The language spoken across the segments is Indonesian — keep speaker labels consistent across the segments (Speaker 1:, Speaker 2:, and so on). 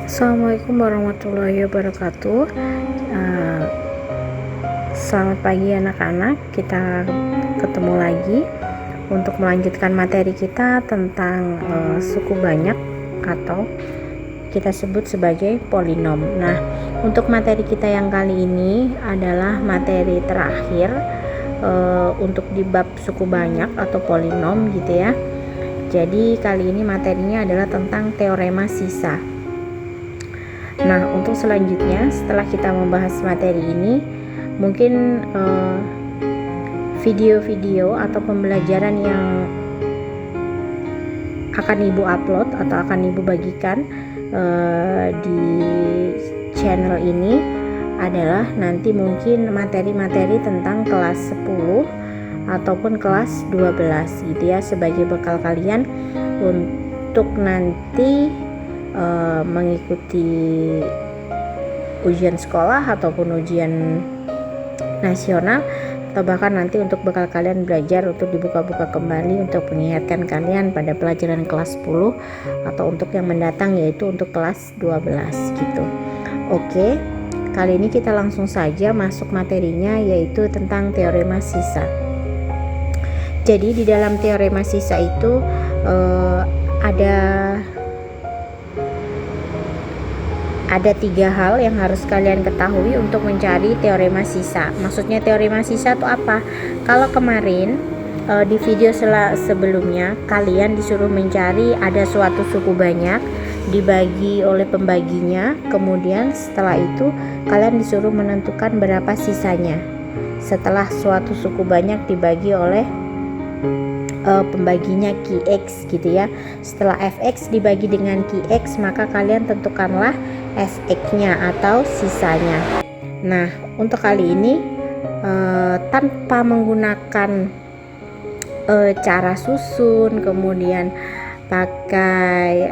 Speaker 1: Assalamualaikum warahmatullahi wabarakatuh. Selamat pagi anak-anak. Kita ketemu lagi untuk melanjutkan materi kita tentang suku banyak atau kita sebut sebagai polinom. Nah, untuk materi kita yang kali ini adalah materi terakhir untuk di bab suku banyak atau polinom gitu ya. Jadi kali ini materinya adalah tentang teorema sisa. Nah, untuk selanjutnya setelah kita membahas materi ini, mungkin video-video atau pembelajaran yang akan Ibu upload atau akan Ibu bagikan di channel ini adalah nanti mungkin materi-materi tentang kelas 10 ataupun kelas 12 gitu ya, sebagai bekal kalian untuk nanti mengikuti ujian sekolah ataupun ujian nasional, atau bahkan nanti untuk bekal kalian belajar untuk dibuka-buka kembali untuk mengingatkan kalian pada pelajaran kelas 10 atau untuk yang mendatang yaitu untuk kelas 12 gitu. Oke, kali ini kita langsung saja masuk materinya, yaitu tentang teorema sisa. Jadi di dalam teorema sisa itu ada 3 hal yang harus kalian ketahui untuk mencari teorema sisa. Maksudnya teorema sisa itu apa? Kalau kemarin di video sebelumnya kalian disuruh mencari ada suatu suku banyak dibagi oleh pembaginya, kemudian setelah itu kalian disuruh menentukan berapa sisanya setelah suatu suku banyak dibagi oleh pembaginya Qx gitu ya. Setelah fx dibagi dengan Qx, maka kalian tentukanlah fx-nya atau sisanya. Nah, untuk kali ini tanpa menggunakan cara susun, kemudian pakai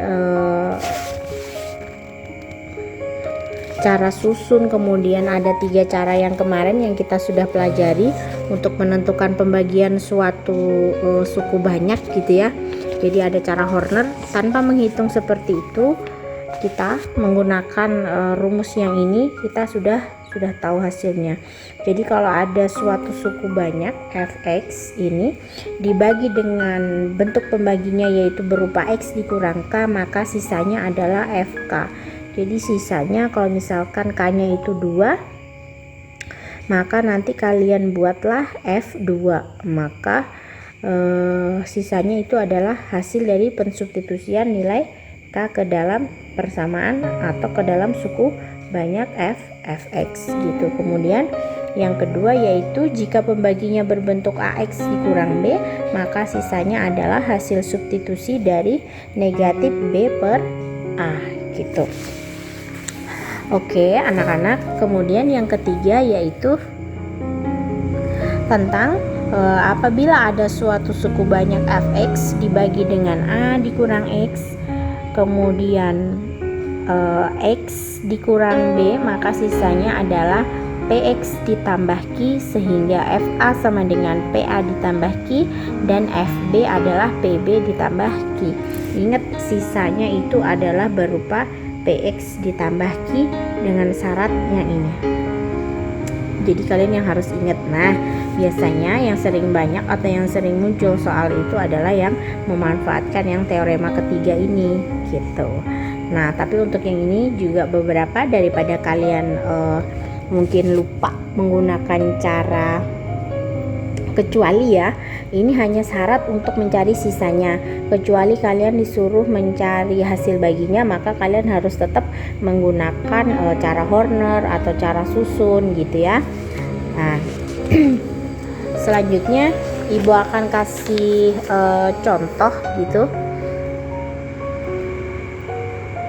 Speaker 1: cara susun, kemudian ada 3 cara yang kemarin yang kita sudah pelajari untuk menentukan pembagian suatu suku banyak gitu ya. Jadi ada cara Horner, tanpa menghitung seperti itu kita menggunakan rumus yang ini, kita sudah tahu hasilnya. Jadi kalau ada suatu suku banyak fx ini dibagi dengan bentuk pembaginya yaitu berupa x dikurang k, maka sisanya adalah fk. Jadi sisanya kalau misalkan k-nya itu 2, maka nanti kalian buatlah F2, maka sisanya itu adalah hasil dari pensubstitusian nilai K ke dalam persamaan atau ke dalam suku banyak fx gitu. Kemudian yang kedua yaitu jika pembaginya berbentuk AX dikurang B, maka sisanya adalah hasil substitusi dari negatif B per A gitu. Oke anak-anak, kemudian yang ketiga yaitu tentang apabila ada suatu suku banyak fx dibagi dengan a dikurang x, kemudian x dikurang b, maka sisanya adalah px ditambah q, sehingga fa sama dengan pa ditambah q dan fb adalah pb ditambah q. Ingat, sisanya itu adalah berupa px ditambah q dengan syarat yang ini. Jadi kalian yang harus ingat. Nah, biasanya yang sering banyak atau yang sering muncul soal itu adalah yang memanfaatkan yang teorema ketiga ini gitu. Nah, tapi untuk yang ini juga beberapa daripada kalian mungkin lupa menggunakan cara kecuali ya, ini hanya syarat untuk mencari sisanya. Kecuali kalian disuruh mencari hasil baginya, maka kalian harus tetap menggunakan cara Horner atau cara susun gitu ya. Nah, selanjutnya Ibu akan kasih contoh gitu.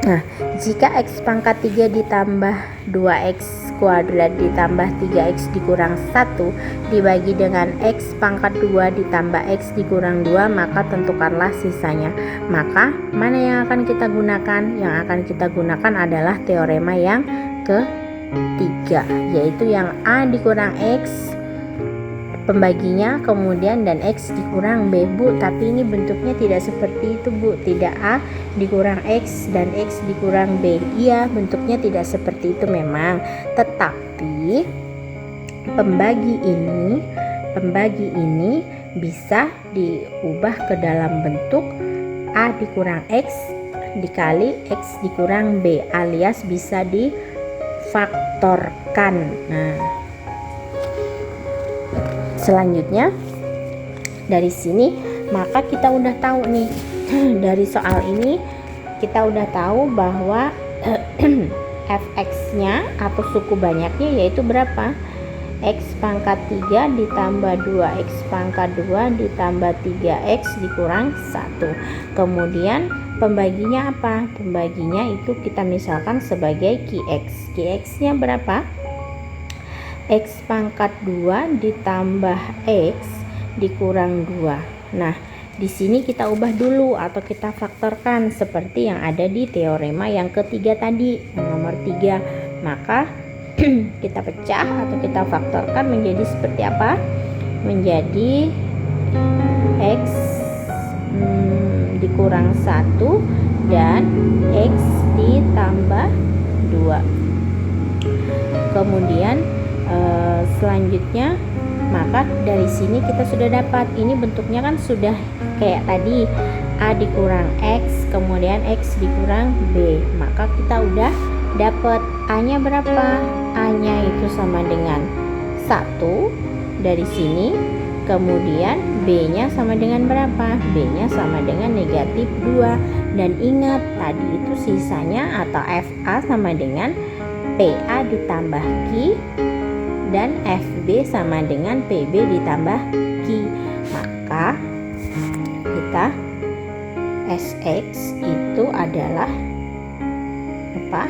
Speaker 1: Nah, jika x pangkat 3 ditambah 2x kuadrat ditambah 3x dikurang 1 dibagi dengan x pangkat 2 ditambah x dikurang 2, maka tentukanlah sisanya. Maka mana yang akan kita gunakan? Yang akan kita gunakan adalah teorema yang ketiga, yaitu yang a dikurang x pembaginya, kemudian dan X dikurang B. Bu, tapi ini bentuknya tidak seperti itu Bu, tidak A dikurang X dan X dikurang B. Iya, bentuknya tidak seperti itu memang, tetapi pembagi ini bisa diubah ke dalam bentuk A dikurang X dikali X dikurang B, alias bisa difaktorkan. Nah, selanjutnya dari sini maka kita udah tahu nih dari soal ini kita udah tahu bahwa fx-nya atau suku banyaknya yaitu berapa? X pangkat 3 ditambah 2 X pangkat 2 ditambah 3X dikurang 1. Kemudian pembaginya apa? Pembaginya itu kita misalkan sebagai QX. QX-nya berapa? X pangkat 2 ditambah X dikurang 2. Nah, di sini kita ubah dulu atau kita faktorkan seperti yang ada di teorema yang ketiga tadi, yang nomor 3. Maka kita pecah atau kita faktorkan menjadi seperti apa? Menjadi X dikurang 1 dan X ditambah 2. Kemudian selanjutnya maka dari sini kita sudah dapat, ini bentuknya kan sudah kayak tadi, A dikurang X kemudian X dikurang B, maka kita udah dapat A nya berapa? A nya itu sama dengan 1 dari sini, kemudian B nya sama dengan berapa? B nya sama dengan negatif 2. Dan ingat tadi itu sisanya atau FA sama dengan PA ditambah Q dan FB sama dengan PB ditambah Q. Maka kita SX itu adalah apa?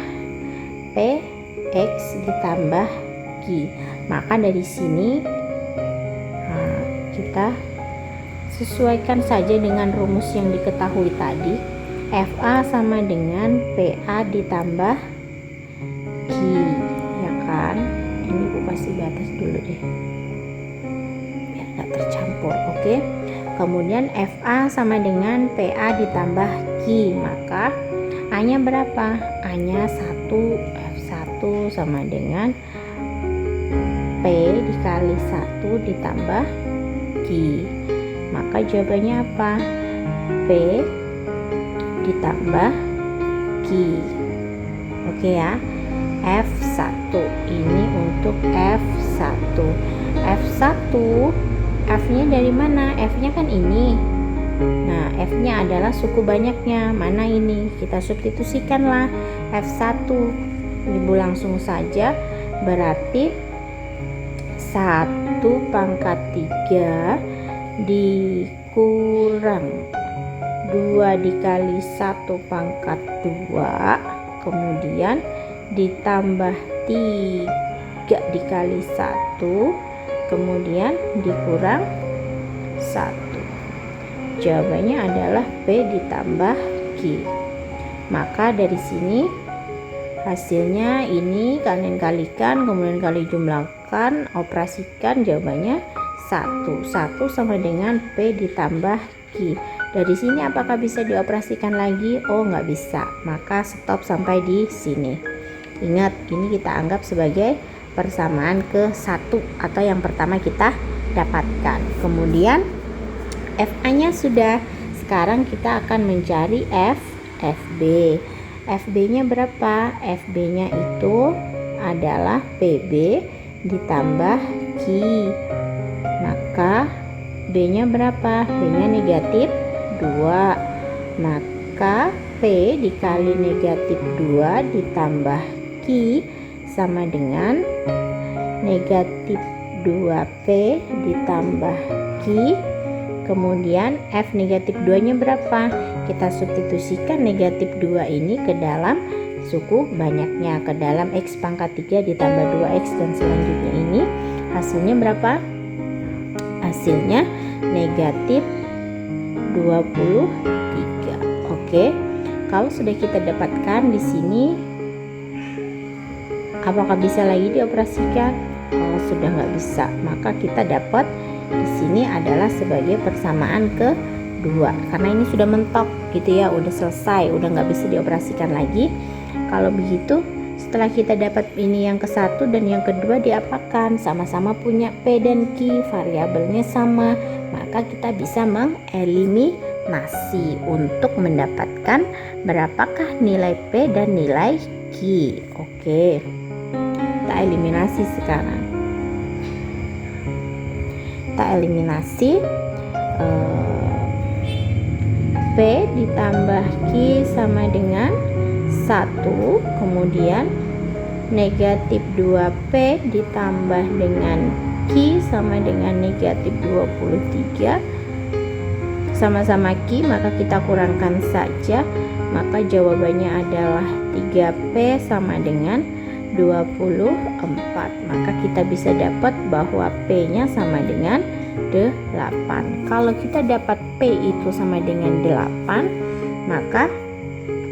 Speaker 1: PX ditambah Q. Maka dari sini kita sesuaikan saja dengan rumus yang diketahui tadi. FA sama dengan PA ditambah Q, ya kan? Ini Bu kasih batas dulu deh biar gak tercampur. Oke. Kemudian FA sama dengan PA ditambah Q, maka A nya berapa? A nya 1, F1 sama dengan P dikali 1 ditambah Q. Maka jawabannya apa? P ditambah Q. Oke ya. F1 ini untuk F1. F1 F-nya dari mana? F-nya kan ini. Nah, F-nya adalah suku banyaknya. Mana ini? Kita substitusikanlah F1. Ibu langsung saja. Berarti 1 pangkat 3 dikurang 2 dikali 1 pangkat 2, kemudian ditambah 3 dikali 1, kemudian dikurang 1. Jawabannya adalah P ditambah Q. Maka dari sini hasilnya ini kalian kalikan, kemudian kali jumlahkan, operasikan, jawabannya 1. 1 sama dengan P ditambah Q. Dari sini apakah bisa dioperasikan lagi? Oh, nggak bisa. Maka stop sampai di sini. Ingat, ini kita anggap sebagai persamaan ke-1 atau yang pertama kita dapatkan. Kemudian FA-nya sudah. Sekarang kita akan mencari FB. FB-nya berapa? FB-nya itu adalah PB ditambah Q. Maka B-nya berapa? B-nya negatif 2. Maka P dikali negatif 2 ditambah Q sama dengan negatif 2P ditambah Q. Kemudian F negatif 2 nya berapa? Kita substitusikan negatif 2 ini ke dalam suku banyaknya, ke dalam X pangkat 3 ditambah 2X dan selanjutnya ini. Hasilnya berapa? Hasilnya negatif 23. Oke. Kalau sudah kita dapatkan di sini, apakah bisa lagi dioperasikan? sudah nggak bisa, maka kita dapat di sini adalah sebagai persamaan kedua karena ini sudah mentok gitu ya, udah selesai, udah nggak bisa dioperasikan lagi. Kalau begitu, setelah kita dapat ini yang ke-1 dan yang kedua diapakan? Sama-sama punya P dan Q, variabelnya sama, maka kita bisa mengeliminasi untuk mendapatkan berapakah nilai P dan nilai Q. Oke, kita eliminasi sekarang. Kita eliminasi P ditambah Q sama dengan 1, kemudian negatif 2P ditambah dengan Q sama dengan negatif 23, sama-sama Q, maka kita kurangkan saja, maka jawabannya adalah 3P sama dengan 24. Maka kita bisa dapat bahwa P nya sama dengan 8. Kalau kita dapat P itu sama dengan 8, maka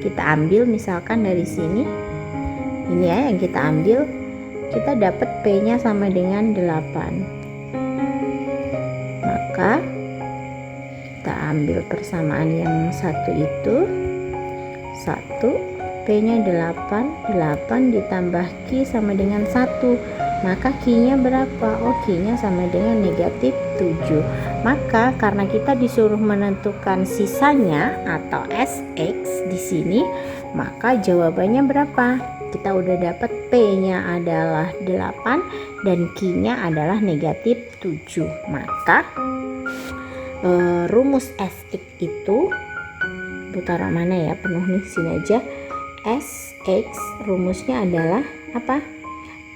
Speaker 1: kita ambil misalkan dari sini, ini ya yang kita ambil, kita dapat P nya sama dengan 8, maka kita ambil persamaan yang satu itu, 1, P nya 8 ditambah Q sama dengan 1, maka Q nya berapa? Oh, Q nya sama dengan negatif 7. Maka karena kita disuruh menentukan sisanya atau SX di sini, maka jawabannya berapa? Kita udah dapat P nya adalah 8 dan Q nya adalah negatif 7. Maka rumus SX itu taruh mana ya, penuh nih, sini aja. SX rumusnya adalah apa?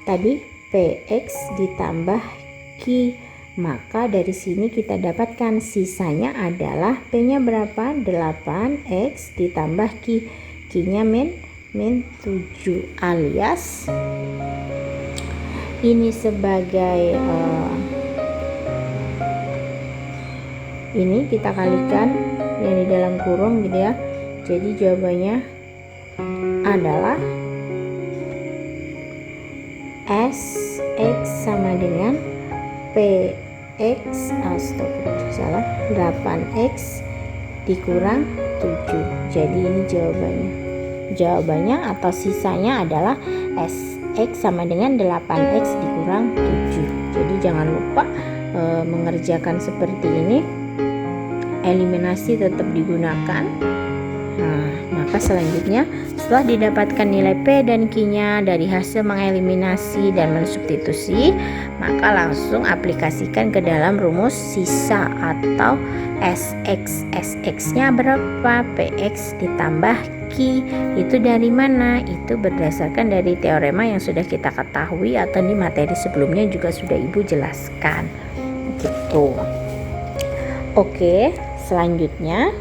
Speaker 1: Tadi PX ditambah Q, maka dari sini kita dapatkan sisanya adalah P nya berapa? 8X ditambah Q, Q nya min 7, alias ini sebagai ini kita kalikan yang di dalam kurung gitu ya. Jadi jawabannya adalah SX sama dengan PX, salah, 8X dikurang 7. Jadi ini jawabannya atau sisanya adalah SX sama dengan 8X dikurang 7. Jadi jangan lupa mengerjakan seperti ini. Eliminasi tetap digunakan. Nah, maka selanjutnya setelah didapatkan nilai P dan Q-nya dari hasil mengeliminasi dan mensubstitusi, maka langsung aplikasikan ke dalam rumus sisa atau SX. SX-nya berapa? PX ditambah Q. Itu dari mana? Itu berdasarkan dari teorema yang sudah kita ketahui atau di materi sebelumnya juga sudah Ibu jelaskan. Gitu. Oke, selanjutnya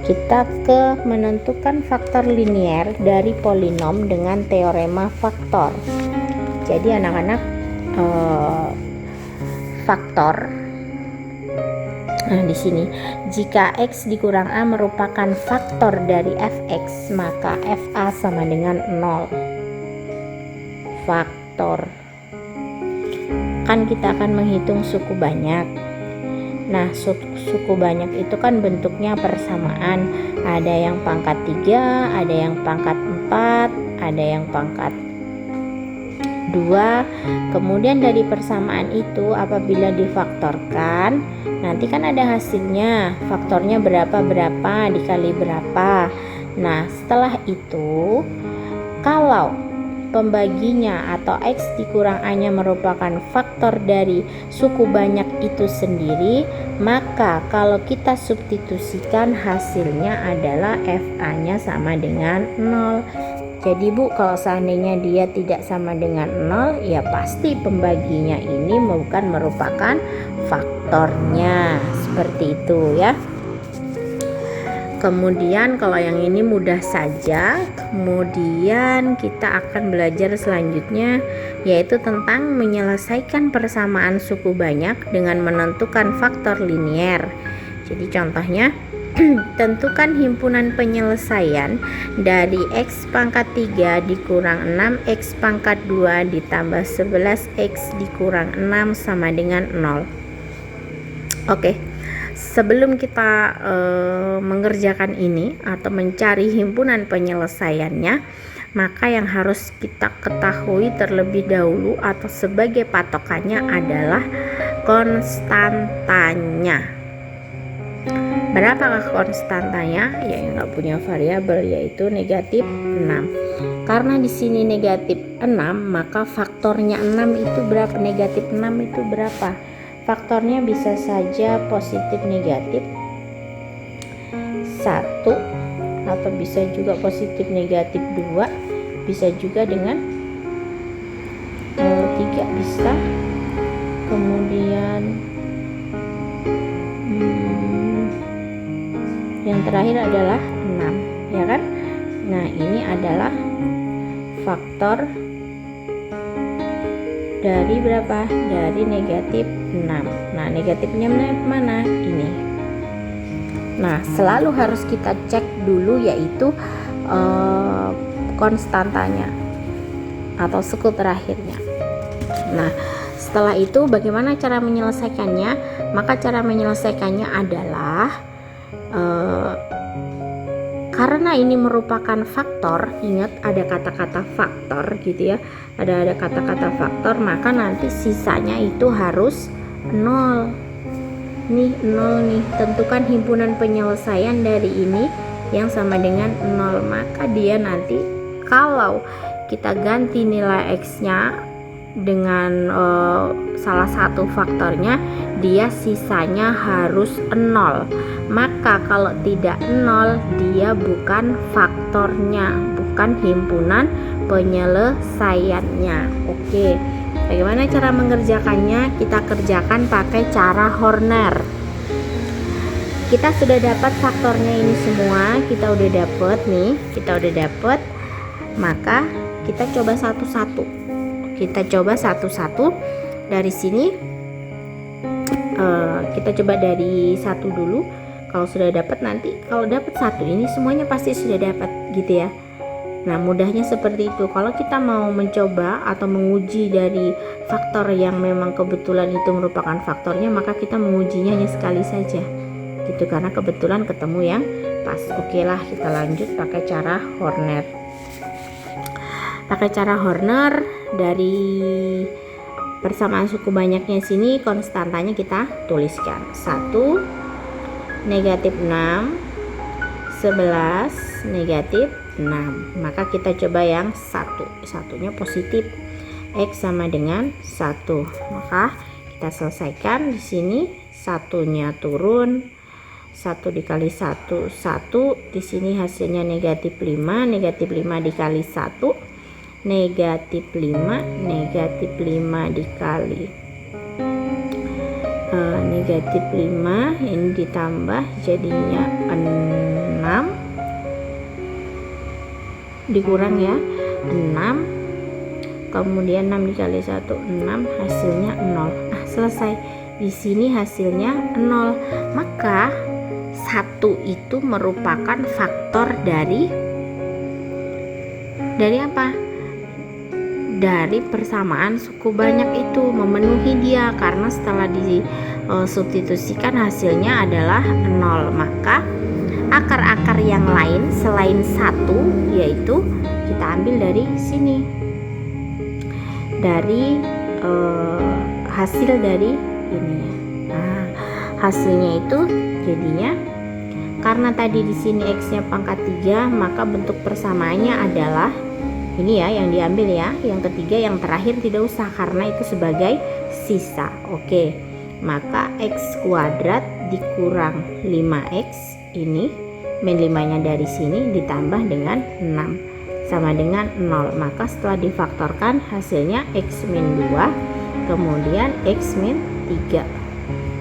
Speaker 1: kita ke menentukan faktor linier dari polinom dengan teorema faktor. Jadi anak-anak faktor. Nah, di sini jika X dikurang A merupakan faktor dari Fx, maka Fa sama dengan 0. Faktor. Kan kita akan menghitung suku banyak. Nah, suku banyak itu kan bentuknya persamaan. Ada yang pangkat 3, ada yang pangkat 4, ada yang pangkat 2. Kemudian dari persamaan itu apabila difaktorkan, nanti kan ada hasilnya. Faktornya berapa dikali berapa. Nah, setelah itu kalau pembaginya atau X dikurang A-nya merupakan faktor dari suku banyak itu sendiri, maka kalau kita substitusikan hasilnya adalah FA-nya sama dengan 0. Jadi Bu, kalau seandainya dia tidak sama dengan 0, ya pasti pembaginya ini bukan merupakan faktornya. Seperti itu ya. Kemudian kalau yang ini mudah saja. Kemudian kita akan belajar selanjutnya yaitu tentang menyelesaikan persamaan suku banyak dengan menentukan faktor linier. Jadi contohnya Tentukan himpunan penyelesaian dari X pangkat 3 dikurang 6X pangkat 2 ditambah 11X dikurang 6 sama dengan 0. Oke, sebelum kita mengerjakan ini atau mencari himpunan penyelesaiannya, maka yang harus kita ketahui terlebih dahulu atau sebagai patokannya adalah konstantanya. Berapakah konstantanya? Ya, yang nggak punya variabel, yaitu negatif 6. Karena di sini negatif 6, maka faktornya 6 itu berapa? Negatif 6 itu berapa? Faktornya bisa saja positif negatif 1, atau bisa juga positif negatif 2, bisa juga dengan 3 bisa. Kemudian yang terakhir adalah 6, ya kan? Nah, ini adalah faktor dari berapa? Dari negatif 6. Nah, negatifnya mana? Ini. Nah, selalu harus kita cek dulu, yaitu konstantanya atau suku terakhirnya. Nah, setelah itu bagaimana cara menyelesaikannya? Maka cara menyelesaikannya adalah karena ini merupakan faktor, ingat ada kata-kata faktor gitu ya, ada kata-kata faktor, maka nanti sisanya itu harus 0 nih, 0 nih. Tentukan himpunan penyelesaian dari ini yang sama dengan 0, maka dia nanti kalau kita ganti nilai X nya dengan salah satu faktornya, dia sisanya harus 0. Maka kalau tidak 0, dia bukan faktornya, bukan himpunan penyelesaiannya. Oke, bagaimana cara mengerjakannya? Kita kerjakan pakai cara Horner. Kita sudah dapat faktornya ini semua, kita udah dapat, maka kita coba satu-satu. Dari sini kita coba dari 1 dulu. Kalau sudah dapat, nanti kalau dapat 1 ini semuanya pasti sudah dapat gitu ya. Nah, mudahnya seperti itu. Kalau kita mau mencoba atau menguji dari faktor yang memang kebetulan itu merupakan faktornya, maka kita mengujinya hanya sekali saja gitu, karena kebetulan ketemu yang pas. Oke lah, kita lanjut pakai cara Horner. Dari persamaan suku banyaknya sini, konstantanya kita tuliskan 1 negatif 6, 11 negatif 6. Maka kita coba yang satunya positif, X sama dengan 1. Maka kita selesaikan di sini, satunya turun, 1 dikali 1 di sini hasilnya negatif 5 dikali 1 negatif 5 dikali negatif 5, ini ditambah jadinya 6 dikurang ya 6, kemudian 6 dikali 1 6, hasilnya 0. Selesai. Di sini hasilnya 0. Maka 1 itu merupakan faktor dari apa? Dari persamaan suku banyak itu, memenuhi dia, karena setelah disubstitusikan hasilnya adalah 0. Maka akar-akar yang lain selain 1, yaitu kita ambil dari sini, dari hasil dari ini ya. Nah, hasilnya itu jadinya, karena tadi di sini X-nya pangkat 3, maka bentuk persamaannya adalah ini ya, yang diambil ya. Yang ketiga, yang terakhir tidak usah karena itu sebagai sisa. Oke, maka X kuadrat dikurang 5X, ini min 5 nya dari sini ditambah dengan 6 sama dengan 0. Maka setelah difaktorkan hasilnya X min 2 kemudian X min 3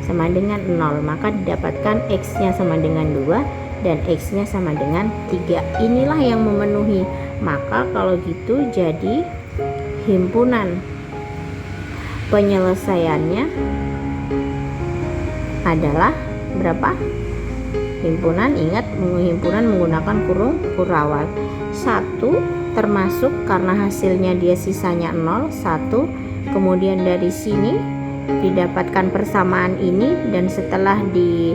Speaker 1: sama dengan 0. Maka didapatkan X nya sama dengan 2 dan X nya sama dengan 3. Inilah yang memenuhi. Maka kalau gitu jadi himpunan penyelesaiannya adalah berapa? himpunan, ingat himpunan menggunakan kurung kurawal. 1 termasuk karena hasilnya dia sisanya 0, 1. Kemudian dari sini didapatkan persamaan ini, dan setelah di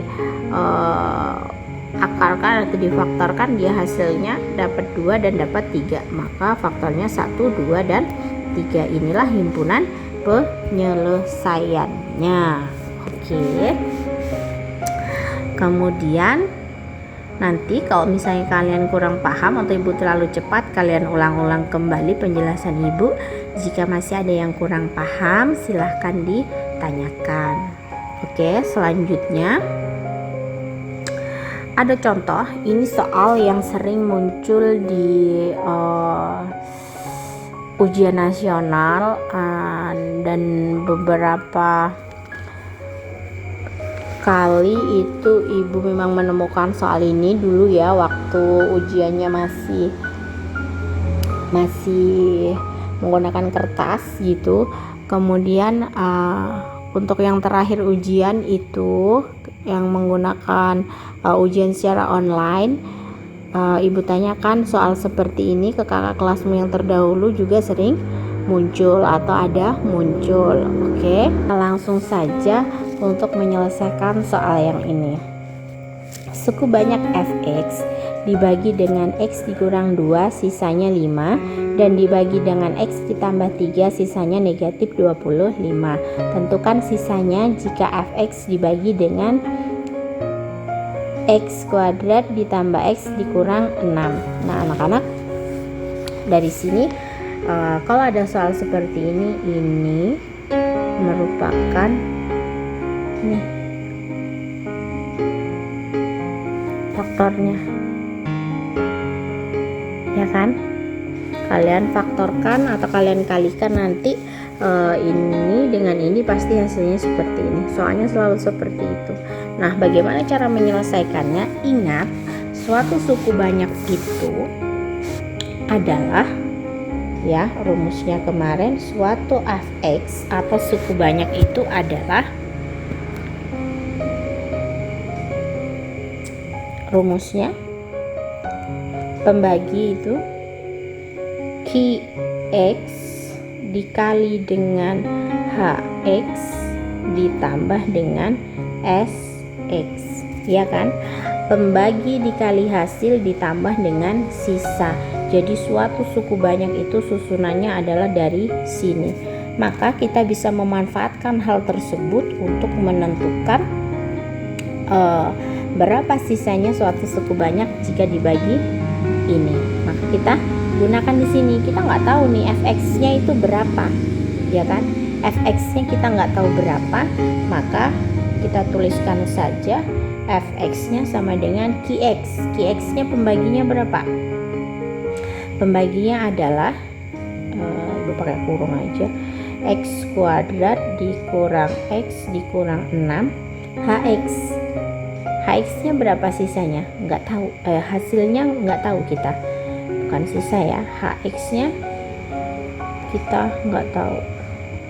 Speaker 1: akalkan atau difaktorkan, dia hasilnya dapat 2 dan dapat 3. Maka faktornya 1, 2, dan 3. Inilah himpunan penyelesaiannya. Oke. Kemudian nanti kalau misalnya kalian kurang paham atau ibu terlalu cepat, kalian ulang-ulang kembali penjelasan ibu. Jika masih ada yang kurang paham, silahkan ditanyakan. Oke, selanjutnya ada contoh. Ini soal yang sering muncul di ujian nasional, dan beberapa kali itu ibu memang menemukan soal ini dulu ya, waktu ujiannya masih menggunakan kertas gitu. Kemudian untuk yang terakhir ujian itu yang menggunakan ujian secara online, ibu tanyakan soal seperti ini ke kakak kelasmu yang terdahulu, juga sering muncul atau ada muncul. Oke, langsung saja untuk menyelesaikan soal yang ini. Suku banyak fx dibagi dengan x dikurang 2 sisanya 5, dan dibagi dengan x ditambah 3 sisanya negatif 25. Tentukan sisanya jika fx dibagi dengan x kuadrat ditambah x dikurang 6. Nah anak-anak, dari sini kalau ada soal seperti ini merupakan nih faktornya, ya kan? Kalian faktorkan atau kalian kalikan nanti ini dengan ini, pasti hasilnya seperti ini. Soalnya selalu seperti itu. Nah, bagaimana cara menyelesaikannya? Ingat, suatu suku banyak itu adalah, ya, rumusnya kemarin, suatu fx atau suku banyak itu adalah rumusnya pembagi itu qx dikali dengan hx ditambah dengan sx, ya kan? Pembagi dikali hasil ditambah dengan sisa. Jadi suatu suku banyak itu susunannya adalah dari sini. Maka kita bisa memanfaatkan hal tersebut untuk menentukan berapa sisanya suatu suku banyak jika dibagi ini. Maka kita gunakan di sini. Kita nggak tahu nih fx-nya itu berapa, ya kan? Fx-nya kita nggak tahu berapa, maka kita tuliskan saja fx-nya sama dengan qx. Qx-nya pembaginya berapa? Pembaginya adalah ibu pakai kurung aja, x kuadrat dikurang x dikurang 6 hx. Hx-nya berapa sisanya? Nggak tahu. Hasilnya nggak tahu kita. Bukan sisa ya. Hx-nya kita nggak tahu.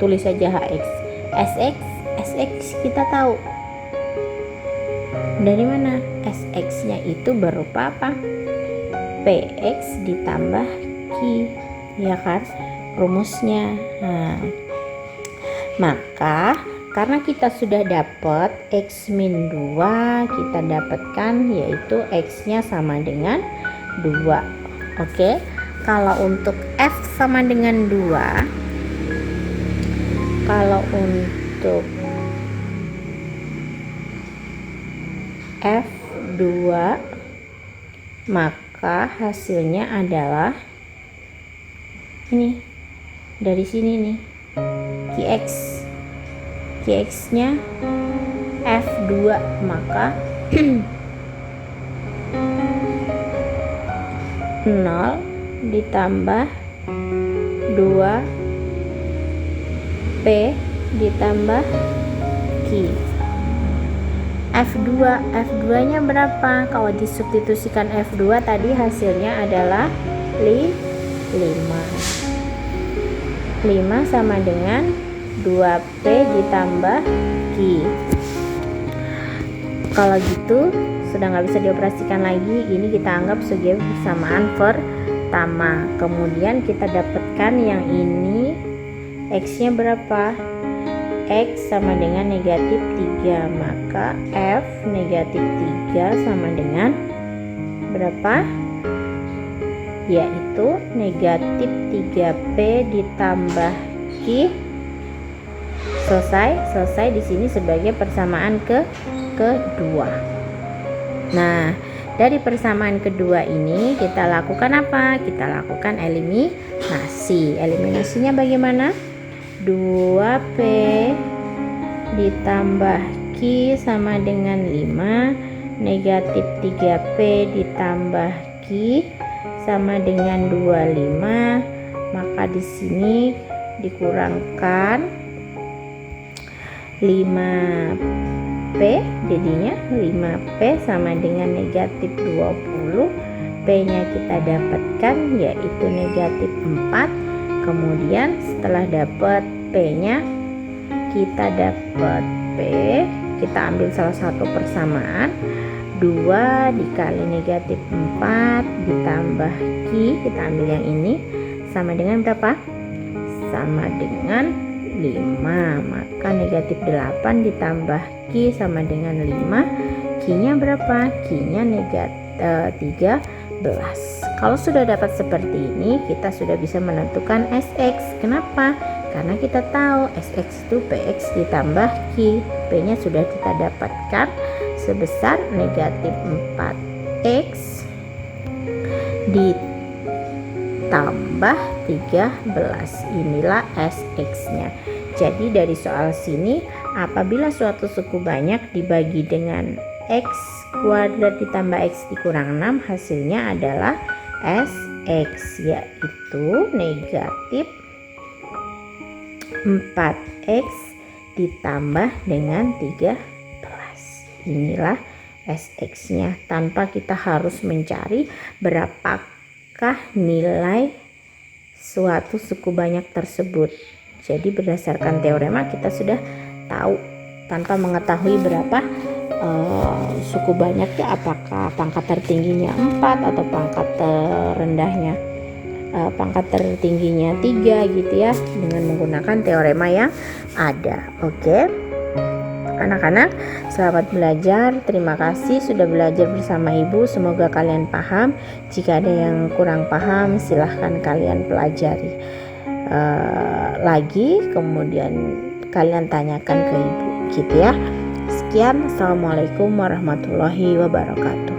Speaker 1: Tulis saja hx. Sx kita tahu. Dari mana? Sx-nya itu berupa apa? Px ditambah Q, ya kan? Rumusnya. Nah, maka karena kita sudah dapat x min 2, kita dapatkan yaitu x-nya sama dengan 2. Oke, kalau untuk f sama dengan 2, kalau untuk f2, maka hasilnya adalah ini, dari sini nih, qx. Qx-nya f2, maka 0 ditambah 2 P ditambah Q. F2 nya berapa? Kalau disubstitusikan F2 tadi hasilnya adalah 5 sama dengan 2P ditambah Q. Kalau gitu sudah nggak bisa dioperasikan lagi, ini kita anggap sebagai persamaan pertama. Kemudian kita dapatkan yang ini, X nya berapa? X sama dengan negatif 3, maka F negatif 3 sama dengan berapa? Yaitu negatif 3P ditambah Q. Selesai di sini sebagai persamaan kedua. Nah, dari persamaan kedua ini kita lakukan apa? Kita lakukan eliminasi. Eliminasinya bagaimana? 2P ditambah Q sama dengan 5, negatif 3P ditambah Q sama dengan 25, maka di sini dikurangkan 5P, jadinya 5P sama dengan negatif 20, P nya kita dapatkan yaitu negatif 4. Kemudian setelah dapat P nya, kita dapat P, kita ambil salah satu persamaan, 2 dikali negatif 4 ditambah Q, kita ambil yang ini, sama dengan berapa? Sama dengan 5, maka negatif 8 ditambah Q sama dengan 5, Q nya berapa? Q nya negatif 13. Kalau sudah dapat seperti ini, kita sudah bisa menentukan SX. Kenapa? Karena kita tahu SX itu PX ditambah Q. P nya sudah kita dapatkan sebesar negatif 4X ditambah 13. Inilah SX nya. Jadi dari soal sini, apabila suatu suku banyak dibagi dengan X kuadrat ditambah X dikurang 6, hasilnya adalah SX, yaitu negatif 4X ditambah dengan 13. Inilah SX nya, tanpa kita harus mencari berapakah nilai suatu suku banyak tersebut. Jadi berdasarkan teorema kita sudah tahu tanpa mengetahui berapa suku banyaknya, apakah pangkat tertingginya 4 atau pangkat terendahnya pangkat tertingginya 3 gitu ya, dengan menggunakan teorema yang ada. Oke, anak-anak, selamat belajar. Terima kasih sudah belajar bersama Ibu. Semoga kalian paham. Jika ada yang kurang paham, silahkan kalian pelajari lagi, kemudian kalian tanyakan ke Ibu gitu ya. Sekian, assalamualaikum warahmatullahi wabarakatuh.